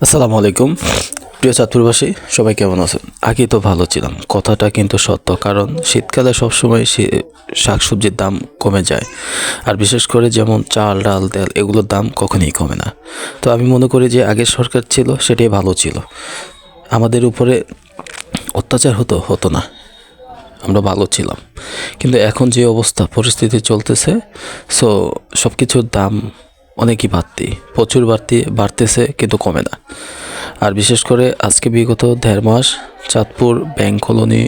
আসসালামু আলাইকুম প্রিয় চাঁদপুরবাসী, সবাই কেমন আছেন? আগে তো ভালো ছিলাম, কথাটা কিন্তু সত্য। কারণ শীতকালে সবসময় শাকসবজির দাম কমে যায়। আর বিশেষ করে যেমন চাল, ডাল, তেল এগুলোর দাম কখনোই কমে না। তো আমি মনে করি যে আগের সরকার ছিল সেটাই ভালো ছিল। আমাদের উপরে অত্যাচার হতো না, আমরা ভালো ছিলাম। কিন্তু এখন যে অবস্থা পরিস্থিতি চলতেছে, সো সব কিছুর দাম অনেকই প্রচুর বাড়তেছে, কিন্তু কমে না। আর বিশেষ করে আজকে বিগত 1.5 মাস চাঁদপুর ব্যাংক কলোনি,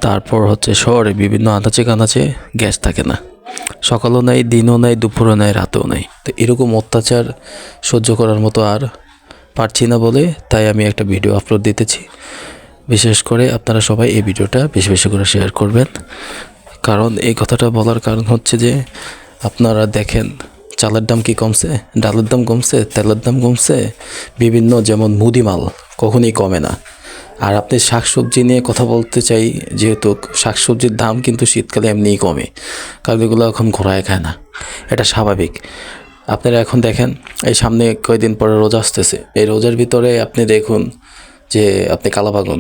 তারপর হচ্ছে শহরে বিভিন্ন আনাচে কানাচে গ্যাস থাকে না। সকালও নাই, দিনও নাই, দুপুরও নাই, রাতেও নাই। তো এরকম অত্যাচার সহ্য করার মতো আর পারছি না বলে তাই আমি একটা ভিডিও আপলোড দিতেছি। বিশেষ করে আপনারা সবাই এই ভিডিওটা বেশি বেশি করে শেয়ার করবেন। কারণ এই কথাটা বলার কারণ হচ্ছে যে আপনারা দেখেন চালের দাম কি কমছে, ডালের দাম কমছে, তেলের দাম কমছে, বিভিন্ন যেমন মুদিমাল কখনই কমে না। আর আপনি শাকসবজি নিয়ে কথা বলতে চাই, যেহেতু শাকসবজির দাম কিন্তু শীতকালে এমনিই কমে, কারণ এগুলো এখন ঘোরায় খায় না, এটা স্বাভাবিক। আপনারা এখন দেখেন এই সামনে কয়েকদিন পরে রোজা আসতেছে, এই রোজার ভিতরে আপনি দেখুন যে আপনি কালাবাগুন,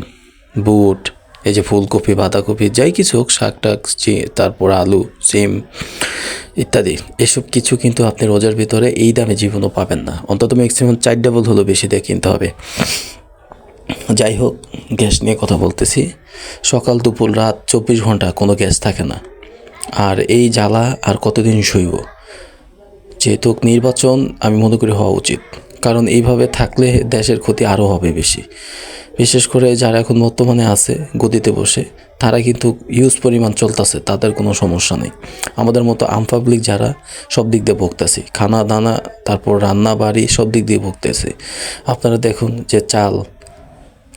বুট, এই যে ফুলকপি, বাঁধাকপি, যাই কিছু হোক, শাক টাক, তারপর আলু, সিম ইত্যাদি, এসব কিছু কিন্তু আপনি রোজার ভিতরে এই দামে জীবনও পাবেন না। অন্তত ম্যাক্সিমাম 4 ডাবল হলো বেশি দিয়ে কিনতে হবে। যাই হোক, গ্যাস নিয়ে কথা বলতেছি। সকাল দুপুর রাত 24 ঘন্টা কোনো গ্যাস থাকে না। আর এই জ্বালা আর কতদিন সইব? যেহেতু নির্বাচন আমি মনে করি হওয়া উচিত, কারণ এইভাবে থাকলে দেশের ক্ষতি আরও হবে বেশি। বিশেষ করে যারা এখন বর্তমানে আছে গদিতে বসে, তারা কিন্তু ইউজ পরিমাণ চলতেছে, তাদের কোনো সমস্যা নেই। আমাদের মতো আম পাবলিক যারা, সব দিক দিয়ে ভুগতেছি, খানা দানা, তারপর রান্না বাড়ি, সব দিক দিয়ে ভুগতেছি। আপনারা দেখুন যে চাল,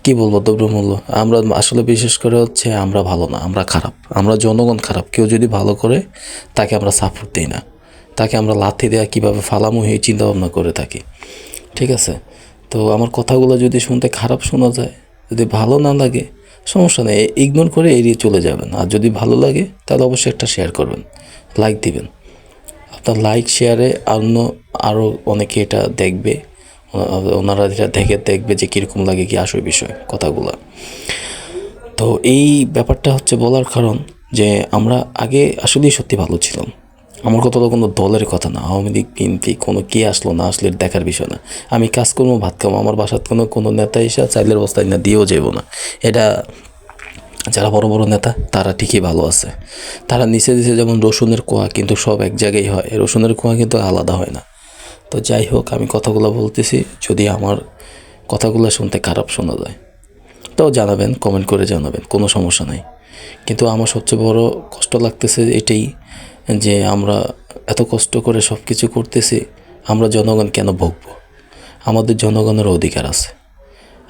কি বলবো, দ্রব্যমূল্য, আমরা আসলে বিশেষ করে হচ্ছে আমরা ভালো না, আমরা খারাপ, আমরা জনগণ খারাপ। কেউ যদি ভালো করে তাকে আমরা সাপোর্ট দিই না, তাকে আমরা লাথি দেওয়া কীভাবে ফালামু এই চিন্তাভাবনা করে থাকি। ঠিক আছে? তো আমার কথাগুলো যদি শুনতে খারাপ শোনা যায়, যদি ভালো না লাগে, সমস্যা নেই, ইগনোর করে এড়িয়ে চলে যাবেন। আর যদি ভালো লাগে তাহলে অবশ্যই একটা শেয়ার করবেন, লাইক দিবেন। আপনার লাইক শেয়ারে আরও অনেকে এটা দেখবে, ওনারা এটা দেখবে যে কীরকম লাগে, কি আসল বিষয় কথাগুলো। তো এই ব্যাপারটা হচ্ছে বলার কারণ যে আমরা আগে আসলেই সত্যি ভালো ছিলাম। আমার কথা তো কোনো দলের কথা না, আওয়ামী লীগ, বিএনপি, কোনো কে আসলো না আসলে দেখার বিষয় না। আমি কাজ করবো, ভাত খাবো, আমার বাসার কোনো নেতা এসে চাইলের বস্তায় না দিয়েও যাবো না। এটা যারা বড় বড় নেতা তারা ঠিকই ভালো আছে, তারা নিচে যেমন রসুনের কোয়া কিন্তু সব এক জায়গায় হয়, রসুনের কোয়া কিন্তু আলাদা হয় না। তো যাই হোক, আমি কথাগুলো বলতেছি, যদি আমার কথাগুলো শুনতে খারাপ শোনা যায় তাও জানাবেন, কমেন্ট করে জানাবেন, কোনো সমস্যা নাই। কিন্তু আমার সবচেয়ে বড় কষ্ট লাগতেছে এটাই যে আমরা এত কষ্ট করে সব কিছু করতেছি, আমরা জনগণ কেন ভুগবো? আমাদের জনগণের অধিকার আছে,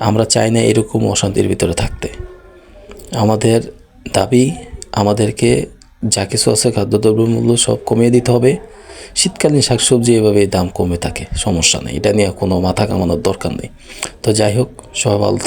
আমরা চাই না এরকম অশান্তির ভিতরে থাকতে। আমাদের দাবি, আমাদেরকে যা কিছু আছে খাদ্যদ্রব্যের মূল্য সব কমিয়ে দিতে হবে। শীতকালীন শাকসবজি এভাবে দাম কমে থাকে, সমস্যা নেই, এটা নিয়ে কোনো মাথা কামানোর দরকার নেই। তো যাই হোক, সবাই ভালো।